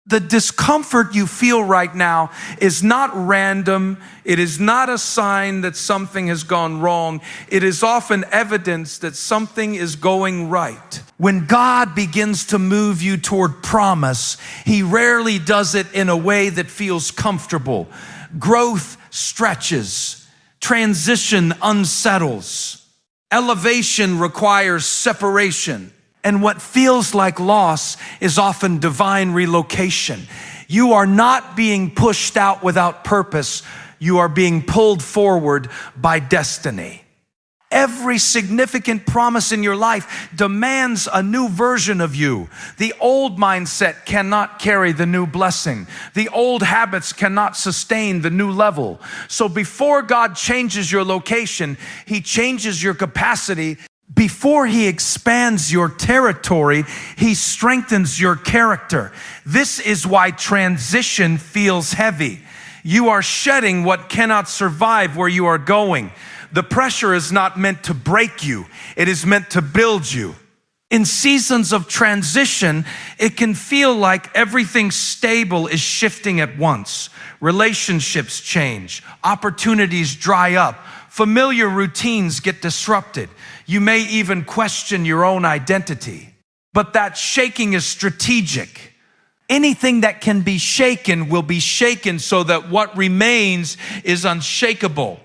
The discomfort you feel right now is not random. It is not a sign that something has gone wrong. It is often evidence that something is going right. When God begins to move you toward promise, He rarely does it in a way that feels comfortable. Growth stretches. Transition unsettles. Elevation requires separation. And what feels like loss is often divine relocation. You are not being pushed out without purpose. You are being pulled forward by destiny. Every significant promise in your life demands a new version of you. The old mindset cannot carry the new blessing. The old habits cannot sustain the new level. So before God changes your location, He changes your capacity. Before He expands your territory, He strengthens your character. This is why transition feels heavy. You are shedding what cannot survive where you are going. The pressure is not meant to break you. It is meant to build you. In seasons of transition, it can feel like everything stable is shifting at once. Relationships change. Opportunities dry up. Familiar routines get disrupted. You may even question your own identity. But that shaking is strategic. Anything that can be shaken will be shaken so that what remains is unshakable.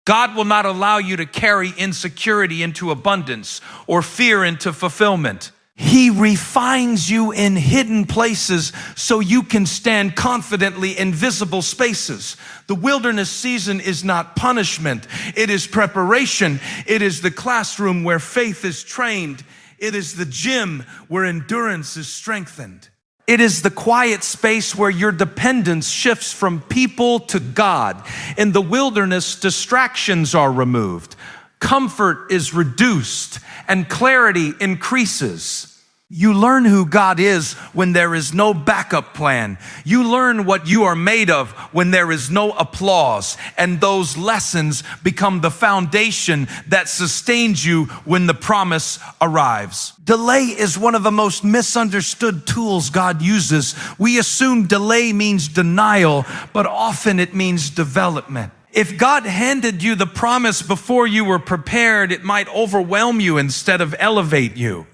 God will not allow you to carry insecurity into abundance or fear into fulfillment. He refines you in hidden places so you can stand confidently in visible spaces. The wilderness season is not punishment. It is preparation. It is the classroom where faith is trained. It is the gym where endurance is strengthened. It is the quiet space where your dependence shifts from people to God. In the wilderness, distractions are removed. Comfort is reduced and clarity increases. You learn who God is when there is no backup plan. You learn what you are made of when there is no applause. And those lessons become the foundation that sustains you when the promise arrives. Delay is one of the most misunderstood tools God uses. We assume delay means denial, but often it means development. If God handed you the promise before you were prepared, it might overwhelm you instead of elevate you.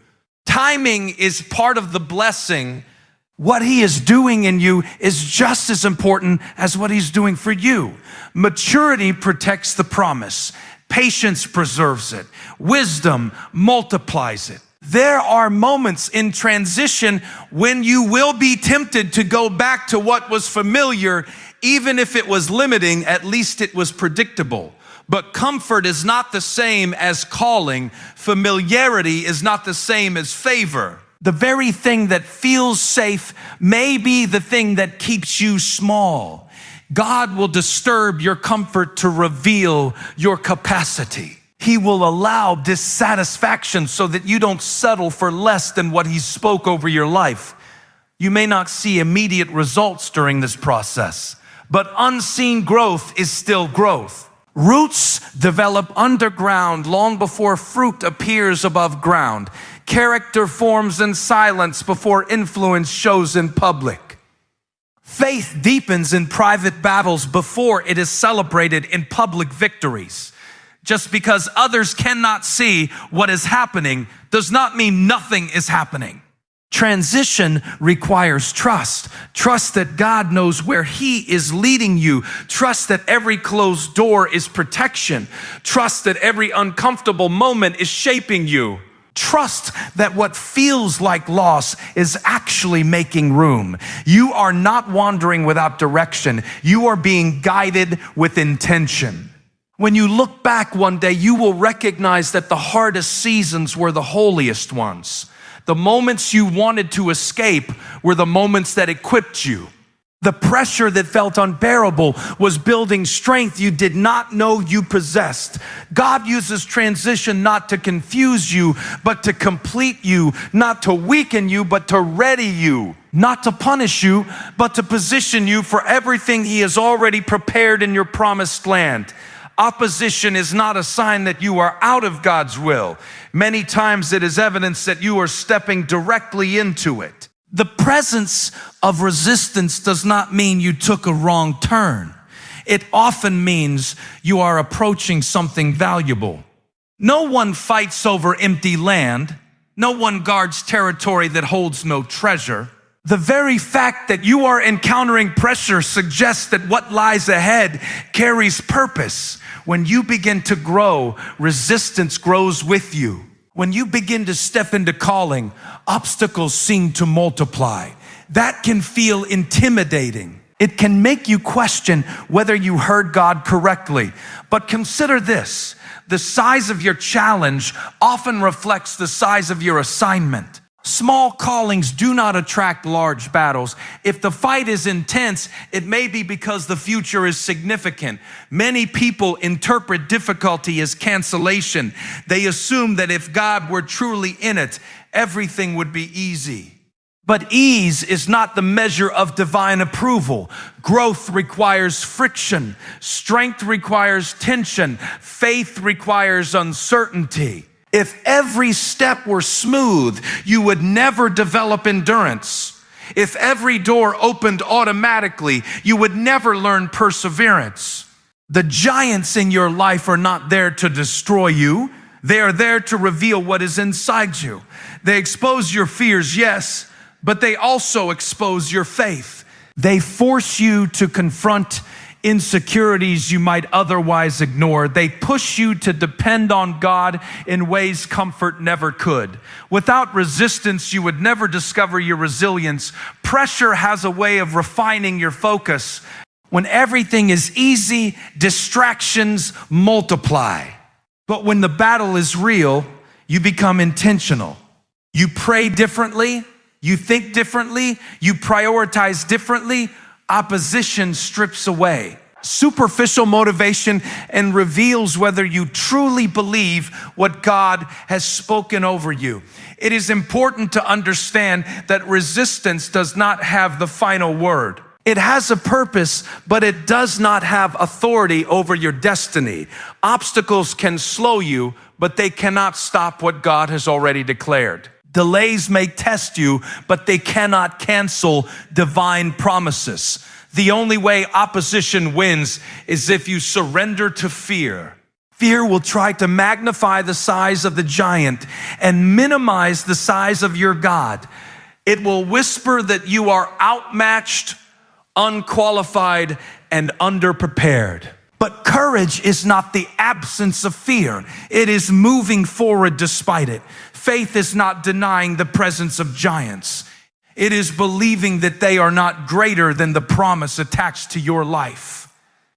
Timing is part of the blessing. What He is doing in you is just as important as what He's doing for you. Maturity protects the promise. Patience preserves it. Wisdom multiplies it. There are moments in transition when you will be tempted to go back to what was familiar. Even if it was limiting, at least it was predictable. But comfort is not the same as calling. Familiarity is not the same as favor. The very thing that feels safe may be the thing that keeps you small. God will disturb your comfort to reveal your capacity. He will allow dissatisfaction so that you don't settle for less than what He spoke over your life. You may not see immediate results during this process, but unseen growth is still growth. Roots develop underground long before fruit appears above ground. Character forms in silence before influence shows in public. Faith deepens in private battles before it is celebrated in public victories. Just because others cannot see what is happening does not mean nothing is happening. Transition requires trust. Trust that God knows where He is leading you. Trust that every closed door is protection. Trust that every uncomfortable moment is shaping you. Trust that what feels like loss is actually making room. You are not wandering without direction. You are being guided with intention. When you look back one day, you will recognize that the hardest seasons were the holiest ones. The moments you wanted to escape were the moments that equipped you. The pressure that felt unbearable was building strength you did not know you possessed. God uses transition not to confuse you, but to complete you, not to weaken you, but to ready you, not to punish you, but to position you for everything He has already prepared in your promised land. Opposition is not a sign that you are out of God's will. Many times it is evidence that you are stepping directly into it. The presence of resistance does not mean you took a wrong turn. It often means you are approaching something valuable. No one fights over empty land. No one guards territory that holds no treasure. The very fact that you are encountering pressure suggests that what lies ahead carries purpose. When you begin to grow, resistance grows with you. When you begin to step into calling, obstacles seem to multiply. That can feel intimidating. It can make you question whether you heard God correctly. But consider this: the size of your challenge often reflects the size of your assignment. Small callings do not attract large battles. If the fight is intense, it may be because the future is significant. Many people interpret difficulty as cancellation. They assume that if God were truly in it, everything would be easy. But ease is not the measure of divine approval. Growth requires friction. Strength requires tension. Faith requires uncertainty. If every step were smooth, you would never develop endurance. If every door opened automatically, you would never learn perseverance. The giants in your life are not there to destroy you. They are there to reveal what is inside you. They expose your fears, yes, but they also expose your faith. They force you to confront insecurities you might otherwise ignore. They push you to depend on God in ways comfort never could. Without resistance, you would never discover your resilience. Pressure has a way of refining your focus. When everything is easy, distractions multiply. But when the battle is real, you become intentional. You pray differently, you think differently, you prioritize differently. Opposition strips away superficial motivation and reveals whether you truly believe what God has spoken over you. It is important to understand that resistance does not have the final word. It has a purpose, but it does not have authority over your destiny. Obstacles can slow you, but they cannot stop what God has already declared. Delays may test you, but they cannot cancel divine promises. The only way opposition wins is if you surrender to fear. Fear will try to magnify the size of the giant and minimize the size of your God. It will whisper that you are outmatched, unqualified, and underprepared. But courage is not the absence of fear. It is moving forward despite it. Faith is not denying the presence of giants. It is believing that they are not greater than the promise attached to your life.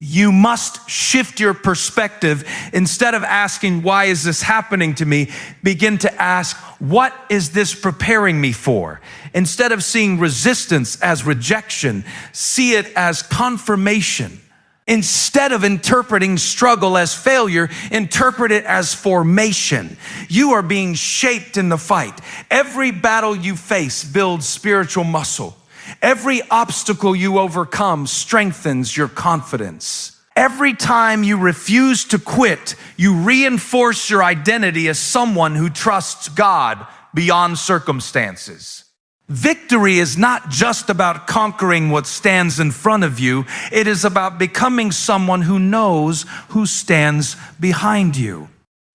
You must shift your perspective. Instead of asking, why is this happening to me? Begin to ask, what is this preparing me for? Instead of seeing resistance as rejection, see it as confirmation. Instead of interpreting struggle as failure, interpret it as formation. You are being shaped in the fight. Every battle you face builds spiritual muscle. Every obstacle you overcome strengthens your confidence. Every time you refuse to quit, you reinforce your identity as someone who trusts God beyond circumstances. Victory is not just about conquering what stands in front of you. It is about becoming someone who knows who stands behind you.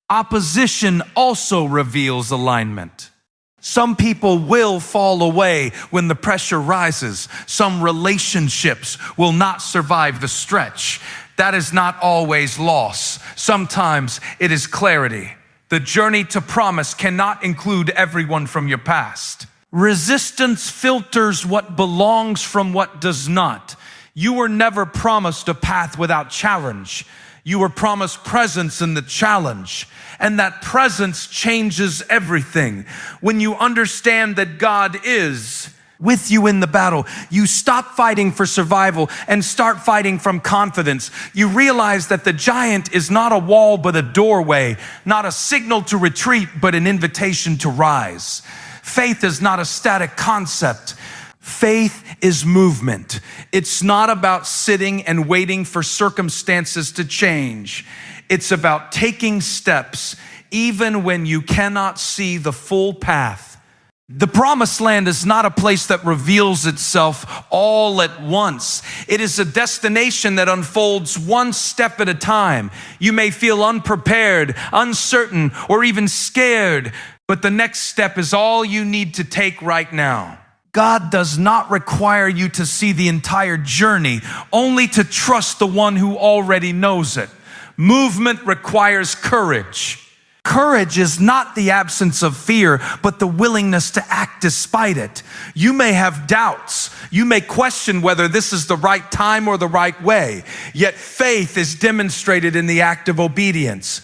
Opposition also reveals alignment. Some people will fall away when the pressure rises. Some relationships will not survive the stretch. That is not always loss. Sometimes it is clarity. The journey to promise cannot include everyone from your past. Resistance filters what belongs from what does not. You were never promised a path without challenge. You were promised presence in the challenge. And that presence changes everything. When you understand that God is with you in the battle, you stop fighting for survival and start fighting from confidence. You realize that the giant is not a wall but a doorway, not a signal to retreat but an invitation to rise. Faith is not a static concept. Faith is movement. It's not about sitting and waiting for circumstances to change. It's about taking steps even when you cannot see the full path. The promised land is not a place that reveals itself all at once. It is a destination that unfolds one step at a time. You may feel unprepared, uncertain, or even scared, but the next step is all you need to take right now. God does not require you to see the entire journey, only to trust the one who already knows it. Movement requires courage. Courage is not the absence of fear, but the willingness to act despite it. You may have doubts. You may question whether this is the right time or the right way. Yet faith is demonstrated in the act of obedience.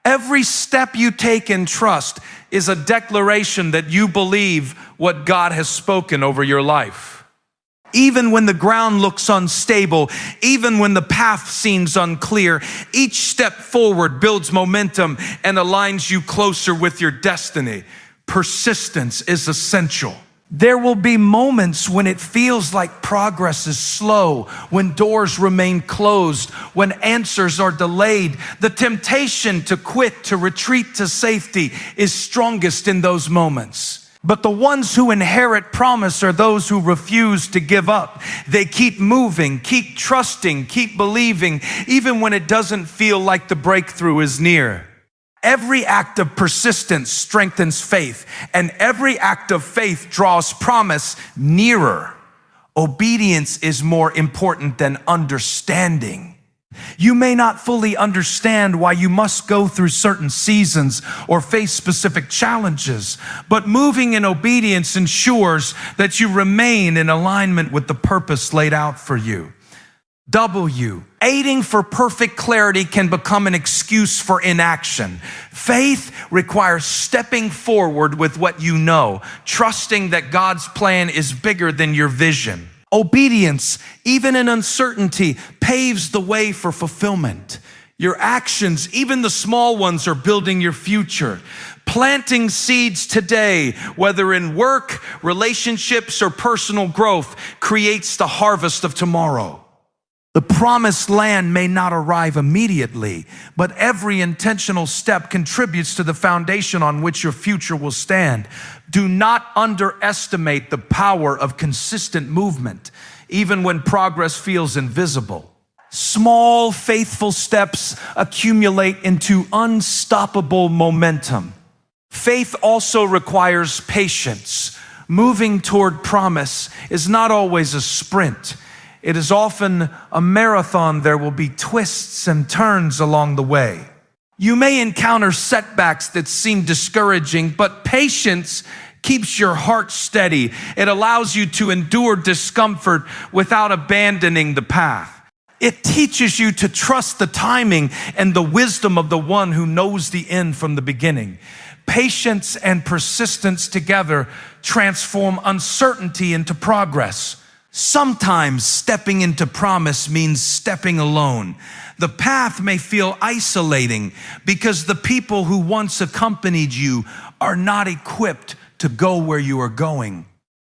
Every step you take in trust is a declaration that you believe what God has spoken over your life. Even when the ground looks unstable, even when the path seems unclear, each step forward builds momentum and aligns you closer with your destiny. Persistence is essential. There will be moments when it feels like progress is slow, when doors remain closed, when answers are delayed. The temptation to quit, to retreat to safety is strongest in those moments. But the ones who inherit promise are those who refuse to give up. They keep moving, keep trusting, keep believing, even when it doesn't feel like the breakthrough is near. Every act of persistence strengthens faith, and every act of faith draws promise nearer. Obedience is more important than understanding. You may not fully understand why you must go through certain seasons or face specific challenges, but moving in obedience ensures that you remain in alignment with the purpose laid out for you. Aiding for perfect clarity can become an excuse for inaction. Faith requires stepping forward with what you know, trusting that God's plan is bigger than your vision. Obedience, even in uncertainty, paves the way for fulfillment. Your actions, even the small ones, are building your future. Planting seeds today, whether in work, relationships, or personal growth, creates the harvest of tomorrow. The promised land may not arrive immediately, but every intentional step contributes to the foundation on which your future will stand. Do not underestimate the power of consistent movement, even when progress feels invisible. Small, faithful steps accumulate into unstoppable momentum. Faith also requires patience. Moving toward promise is not always a sprint. It is often a marathon. There will be twists and turns along the way. You may encounter setbacks that seem discouraging, but patience keeps your heart steady. It allows you to endure discomfort without abandoning the path. It teaches you to trust the timing and the wisdom of the one who knows the end from the beginning. Patience and persistence together transform uncertainty into progress. Sometimes stepping into promise means stepping alone. The path may feel isolating because the people who once accompanied you are not equipped to go where you are going.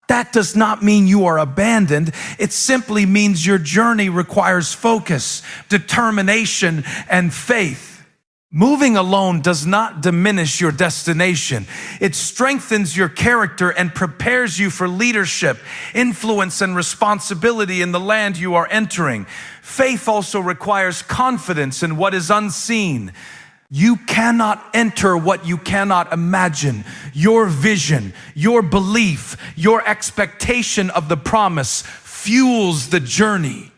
That does not mean you are abandoned. It simply means your journey requires focus, determination, and faith. Moving alone does not diminish your destination. It strengthens your character and prepares you for leadership, influence, and responsibility in the land you are entering. Faith also requires confidence in what is unseen. You cannot enter what you cannot imagine. Your vision, your belief, your expectation of the promise fuels the journey.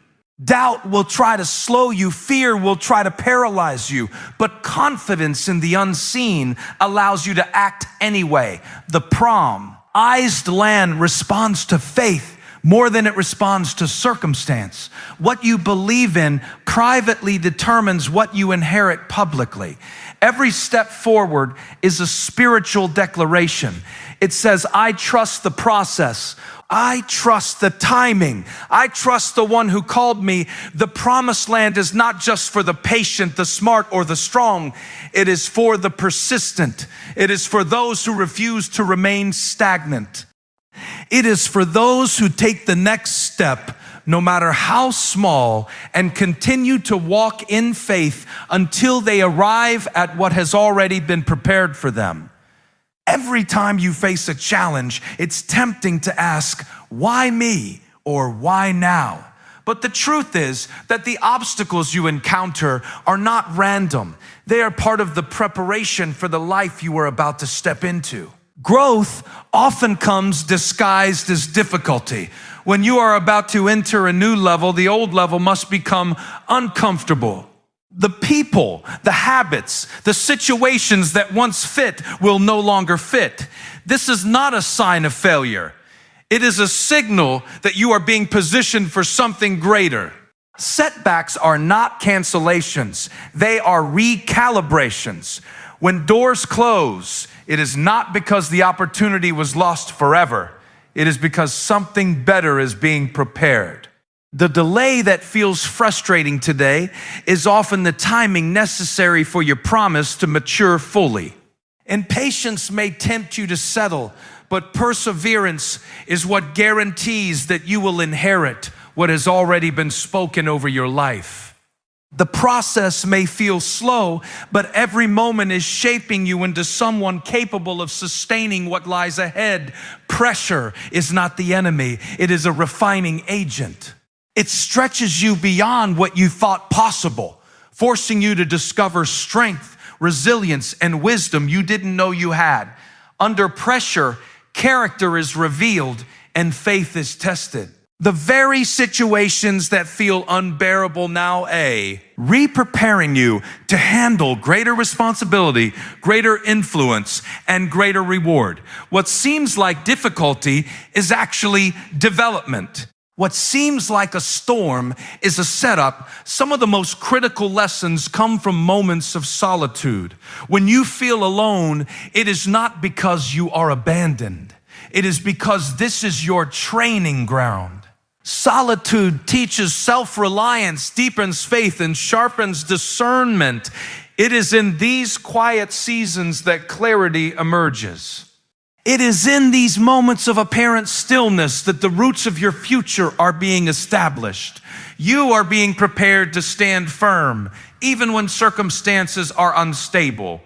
Doubt will try to slow you. Fear will try to paralyze you. But confidence in the unseen allows you to act anyway. The promised land responds to faith more than it responds to circumstance. What you believe in privately determines what you inherit publicly. Every step forward is a spiritual declaration. It says, I trust the process. I trust the timing. I trust the one who called me. The promised land is not just for the patient, the smart, or the strong. It is for the persistent. It is for those who refuse to remain stagnant. It is for those who take the next step, no matter how small, and continue to walk in faith until they arrive at what has already been prepared for them. Every time you face a challenge, it's tempting to ask, why me or why now? But the truth is that the obstacles you encounter are not random. They are part of the preparation for the life you are about to step into. Growth often comes disguised as difficulty. When you are about to enter a new level, the old level must become uncomfortable. The people, the habits, the situations that once fit will no longer fit. This is not a sign of failure. It is a signal that you are being positioned for something greater. Setbacks are not cancellations. They are recalibrations. When doors close, it is not because the opportunity was lost forever. It is because something better is being prepared. The delay that feels frustrating today is often the timing necessary for your promise to mature fully. Impatience may tempt you to settle, but perseverance is what guarantees that you will inherit what has already been spoken over your life. The process may feel slow, but every moment is shaping you into someone capable of sustaining what lies ahead. Pressure is not the enemy. It is a refining agent. It stretches you beyond what you thought possible, forcing you to discover strength, resilience, and wisdom you didn't know you had. Under pressure, character is revealed and faith is tested. The very situations that feel unbearable now, re-preparing you to handle greater responsibility, greater influence, and greater reward. What seems like difficulty is actually development. What seems like a storm is a setup. Some of the most critical lessons come from moments of solitude. When you feel alone, it is not because you are abandoned. It is because this is your training ground. Solitude teaches self-reliance, deepens faith, and sharpens discernment. It is in these quiet seasons that clarity emerges. It is in these moments of apparent stillness that the roots of your future are being established. You are being prepared to stand firm, even when circumstances are unstable.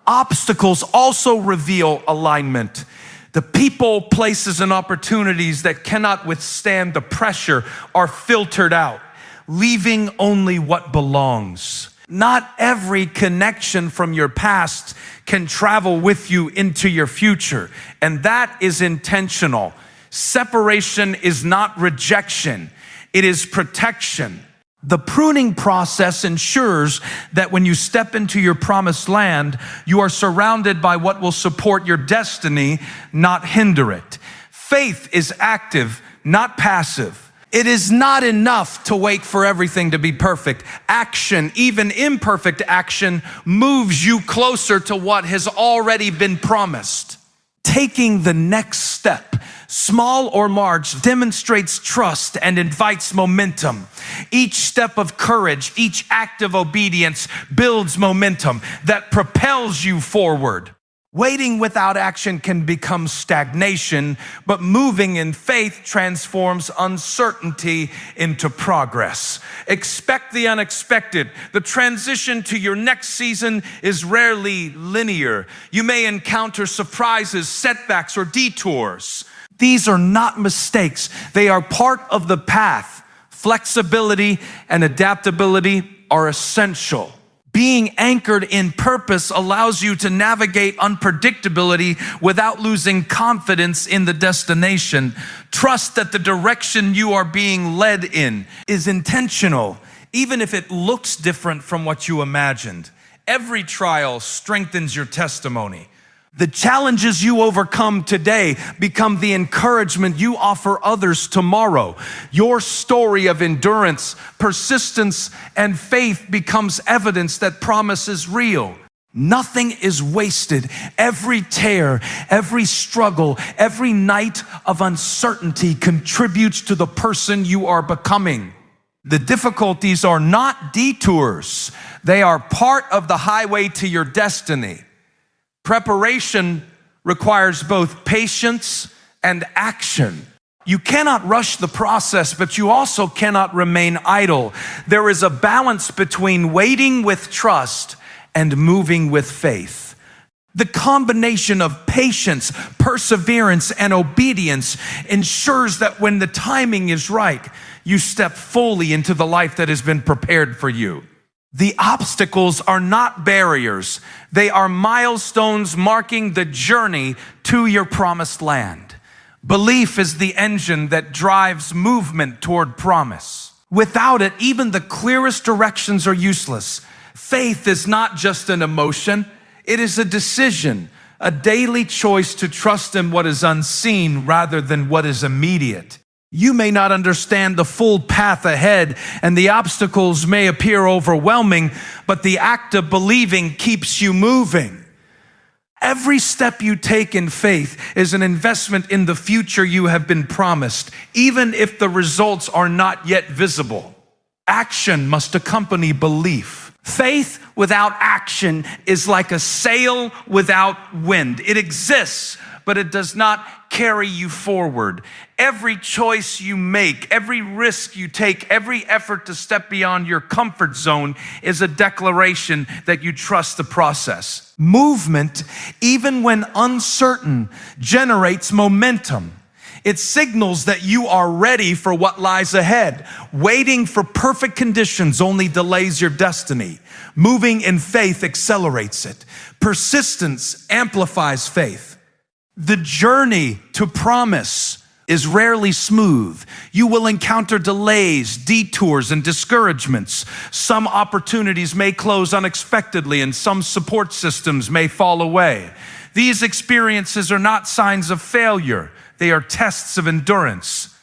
Obstacles also reveal alignment. The people, places, and opportunities that cannot withstand the pressure are filtered out, leaving only what belongs. Not every connection from your past can travel with you into your future, and that is intentional. Separation is not rejection, it is protection. The pruning process ensures that when you step into your promised land, you are surrounded by what will support your destiny, not hinder it. Faith is active, not passive. It is not enough to wait for everything to be perfect. Action, even imperfect action, moves you closer to what has already been promised. Taking the next step, small or large, demonstrates trust and invites momentum. Each step of courage, each act of obedience builds momentum that propels you forward. Waiting without action can become stagnation, but moving in faith transforms uncertainty into progress. Expect the unexpected. The transition to your next season is rarely linear. You may encounter surprises, setbacks, or detours. These are not mistakes. They are part of the path. Flexibility and adaptability are essential. Being anchored in purpose allows you to navigate unpredictability without losing confidence in the destination. Trust that the direction you are being led in is intentional, even if it looks different from what you imagined. Every trial strengthens your testimony. The challenges you overcome today become the encouragement you offer others tomorrow. Your story of endurance, persistence, and faith becomes evidence that promise is real. Nothing is wasted. Every tear, every struggle, every night of uncertainty contributes to the person you are becoming. The difficulties are not detours. They are part of the highway to your destiny. Preparation requires both patience and action. You cannot rush the process, but you also cannot remain idle. There is a balance between waiting with trust and moving with faith. The combination of patience, perseverance, and obedience ensures that when the timing is right, you step fully into the life that has been prepared for you. The obstacles are not barriers. They are milestones marking the journey to your promised land. Belief is the engine that drives movement toward promise. Without it, even the clearest directions are useless. Faith is not just an emotion. It is a decision, a daily choice to trust in what is unseen rather than what is immediate. You may not understand the full path ahead, and the obstacles may appear overwhelming, but the act of believing keeps you moving. Every step you take in faith is an investment in the future you have been promised, even if the results are not yet visible. Action must accompany belief. Faith without action is like a sail without wind. It exists, but it does not carry you forward. Every choice you make, every risk you take, every effort to step beyond your comfort zone is a declaration that you trust the process. Movement, even when uncertain, generates momentum. It signals that you are ready for what lies ahead. Waiting for perfect conditions only delays your destiny. Moving in faith accelerates it. Persistence amplifies faith. The journey to promise is rarely smooth. You will encounter delays, detours, and discouragements. Some opportunities may close unexpectedly, and some support systems may fall away. These experiences are not signs of failure. They are tests of endurance.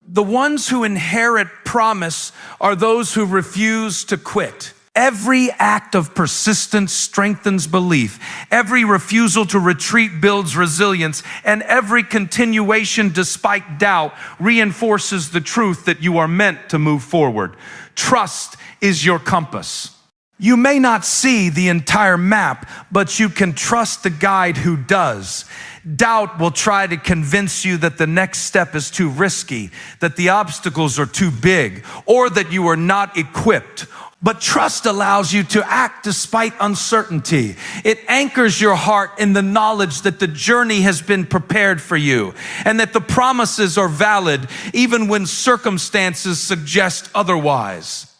The ones who inherit promise are those who refuse to quit. Every act of persistence strengthens belief. Every refusal to retreat builds resilience. And every continuation despite doubt reinforces the truth that you are meant to move forward. Trust is your compass. You may not see the entire map, but you can trust the guide who does. Doubt will try to convince you that the next step is too risky, that the obstacles are too big, or that you are not equipped. But trust allows you to act despite uncertainty. It anchors your heart in the knowledge that the journey has been prepared for you and that the promises are valid even when circumstances suggest otherwise.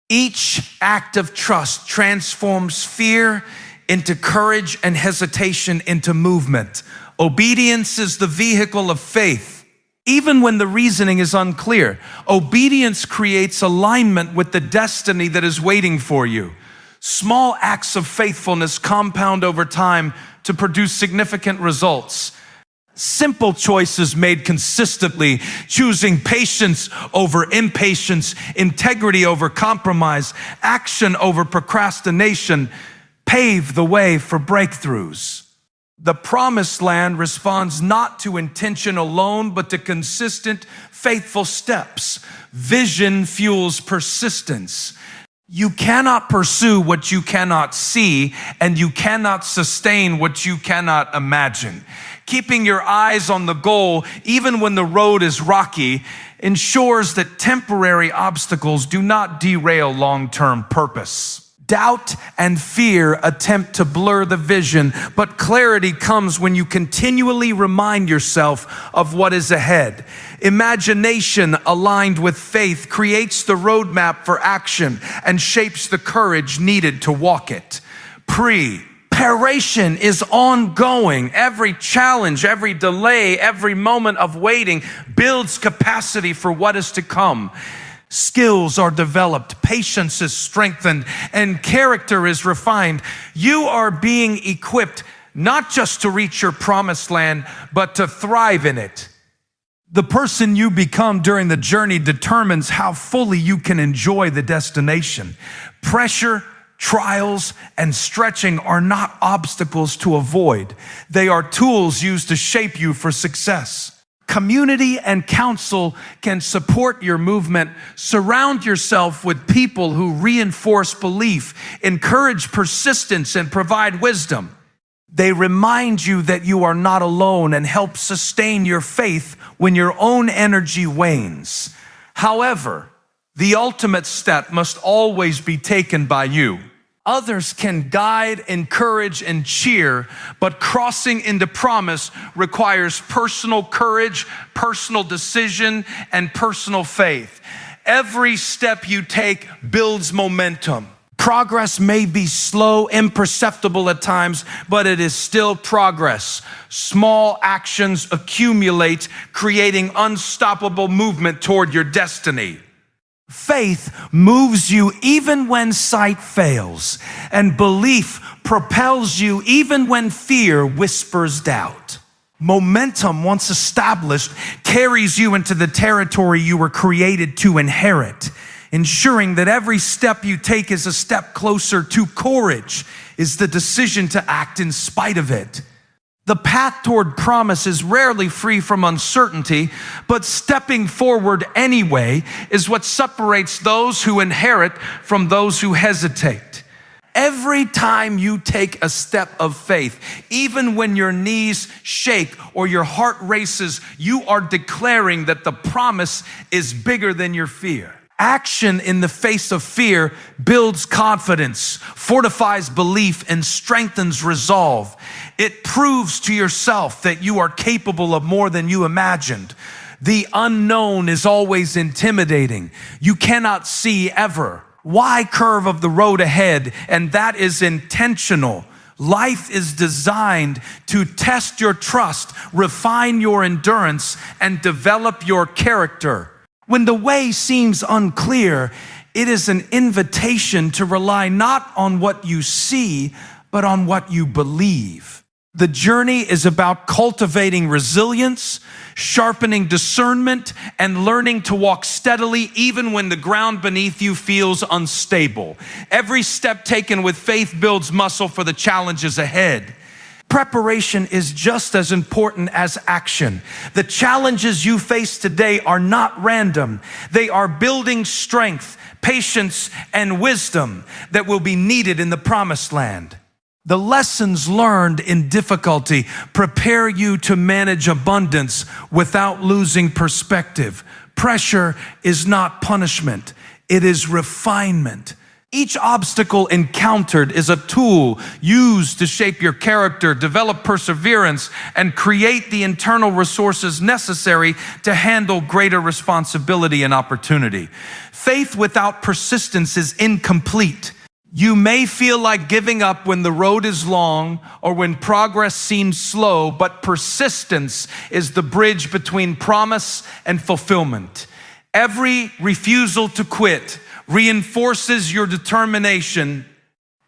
Each act of trust transforms fear into courage and hesitation into movement. Obedience is the vehicle of faith. Even when the reasoning is unclear, obedience creates alignment with the destiny that is waiting for you. Small acts of faithfulness compound over time to produce significant results. Simple choices made consistently, choosing patience over impatience, integrity over compromise, action over procrastination, pave the way for breakthroughs. The promised land responds not to intention alone, but to consistent, faithful steps. Vision fuels persistence. You cannot pursue what you cannot see, and you cannot sustain what you cannot imagine. Keeping your eyes on the goal, even when the road is rocky, ensures that temporary obstacles do not derail long-term purpose. Doubt and fear attempt to blur the vision, but clarity comes when you continually remind yourself of what is ahead. Imagination aligned with faith creates the roadmap for action and shapes the courage needed to walk it. Preparation is ongoing. Every challenge, every delay, every moment of waiting builds capacity for what is to come. Skills are developed, patience is strengthened, and character is refined. You are being equipped not just to reach your promised land, but to thrive in it. The person you become during the journey determines how fully you can enjoy the destination. Pressure, trials, and stretching are not obstacles to avoid. They are tools used to shape you for success. Community and counsel can support your movement. Surround yourself with people who reinforce belief, encourage persistence, and provide wisdom. They remind you that you are not alone and help sustain your faith when your own energy wanes. However, the ultimate step must always be taken by you. Others can guide, encourage, and cheer, but crossing into promise requires personal courage, personal decision, and personal faith. Every step you take builds momentum. Progress may be slow, imperceptible at times, but it is still progress. Small actions accumulate, creating unstoppable movement toward your destiny. Faith moves you even when sight fails, and belief propels you even when fear whispers doubt. Momentum, once established, carries you into the territory you were created to inherit, ensuring that every step you take is a step closer to courage, is the decision to act in spite of it. The path toward promise is rarely free from uncertainty, but stepping forward anyway is what separates those who inherit from those who hesitate. Every time you take a step of faith, even when your knees shake or your heart races, you are declaring that the promise is bigger than your fear. Action in the face of fear builds confidence, fortifies belief, and strengthens resolve. It proves to yourself that you are capable of more than you imagined. The unknown is always intimidating. You cannot see ever. Why curve of the road ahead? And that is intentional. Life is designed to test your trust, refine your endurance, and develop your character. When the way seems unclear, it is an invitation to rely not on what you see, but on what you believe. The journey is about cultivating resilience, sharpening discernment, and learning to walk steadily even when the ground beneath you feels unstable. Every step taken with faith builds muscle for the challenges ahead. Preparation is just as important as action. The challenges you face today are not random. They are building strength, patience, and wisdom that will be needed in the promised land. The lessons learned in difficulty prepare you to manage abundance without losing perspective. Pressure is not punishment. It is refinement. Each obstacle encountered is a tool used to shape your character, develop perseverance, and create the internal resources necessary to handle greater responsibility and opportunity. Faith without persistence is incomplete. You may feel like giving up when the road is long or when progress seems slow, but persistence is the bridge between promise and fulfillment. Every refusal to quit reinforces your determination.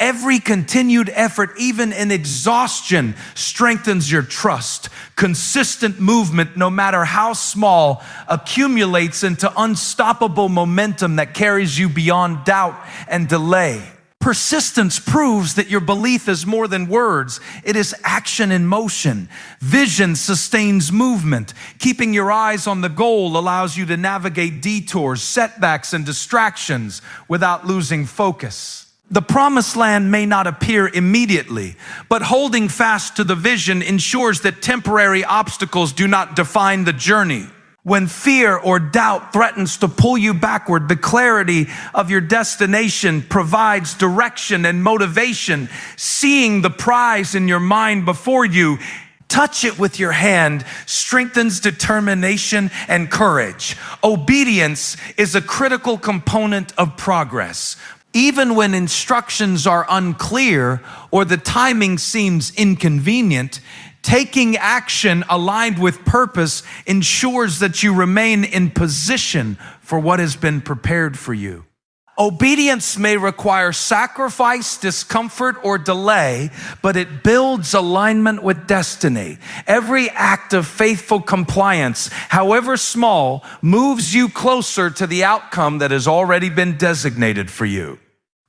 Every continued effort, even in exhaustion, strengthens your trust. Consistent movement, no matter how small, accumulates into unstoppable momentum that carries you beyond doubt and delay. Persistence proves that your belief is more than words. It is action in motion. Vision sustains movement. Keeping your eyes on the goal allows you to navigate detours, setbacks, and distractions without losing focus. The promised land may not appear immediately, but holding fast to the vision ensures that temporary obstacles do not define the journey. When fear or doubt threatens to pull you backward, the clarity of your destination provides direction and motivation. Seeing the prize in your mind before you, touch it with your hand, strengthens determination and courage. Obedience is a critical component of progress. Even when instructions are unclear or the timing seems inconvenient, taking action aligned with purpose ensures that you remain in position for what has been prepared for you. Obedience may require sacrifice, discomfort, or delay, but it builds alignment with destiny. Every act of faithful compliance, however small, moves you closer to the outcome that has already been designated for you.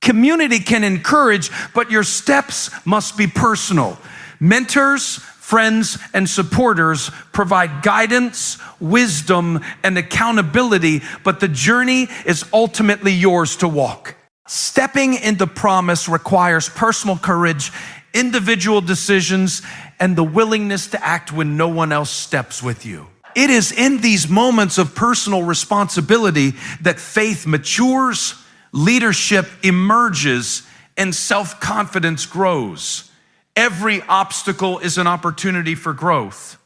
Community can encourage, but your steps must be personal. Mentors, friends, and supporters provide guidance, wisdom, and accountability, but the journey is ultimately yours to walk. Stepping into promise requires personal courage, individual decisions, and the willingness to act when no one else steps with you. It is in these moments of personal responsibility that faith matures, leadership emerges, and self-confidence grows. Every obstacle is an opportunity for growth.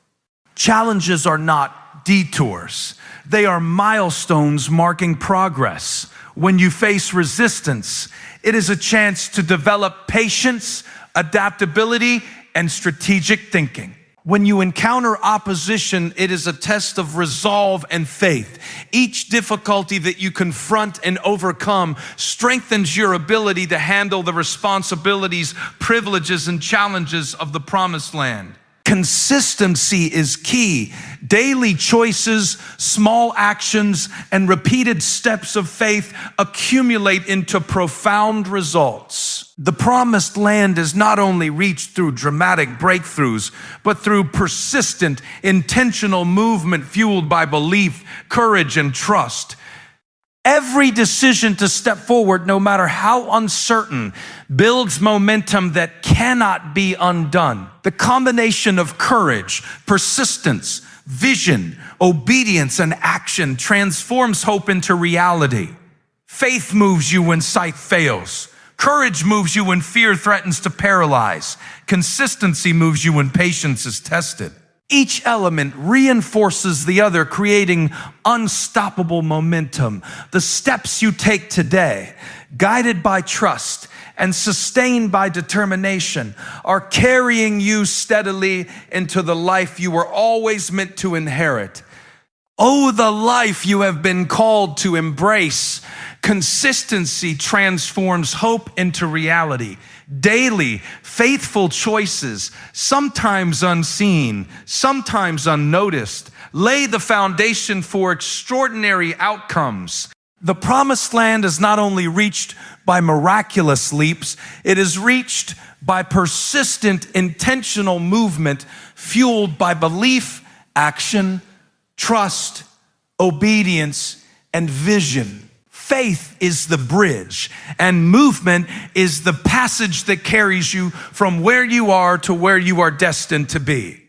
Challenges are not detours. They are milestones marking progress. When you face resistance, it is a chance to develop patience, adaptability, and strategic thinking. When you encounter opposition, it is a test of resolve and faith. Each difficulty that you confront and overcome strengthens your ability to handle the responsibilities, privileges, and challenges of the promised land. Consistency is key. Daily choices, small actions, and repeated steps of faith accumulate into profound results. The promised land is not only reached through dramatic breakthroughs, but through persistent, intentional movement fueled by belief, courage, and trust. Every decision to step forward, no matter how uncertain, builds momentum that cannot be undone. The combination of courage, persistence, vision, obedience, and action transforms hope into reality. Faith moves you when sight fails. Courage moves you when fear threatens to paralyze. Consistency moves you when patience is tested. Each element reinforces the other, creating unstoppable momentum. The steps you take today, guided by trust and sustained by determination, are carrying you steadily into the life you were always meant to inherit. Oh, the life you have been called to embrace. Consistency transforms hope into reality. Daily, faithful choices, sometimes unseen, sometimes unnoticed, lay the foundation for extraordinary outcomes. The promised land is not only reached by miraculous leaps, it is reached by persistent, intentional movement fueled by belief, action, trust, obedience, and vision. Faith is the bridge, and movement is the passage that carries you from where you are to where you are destined to be.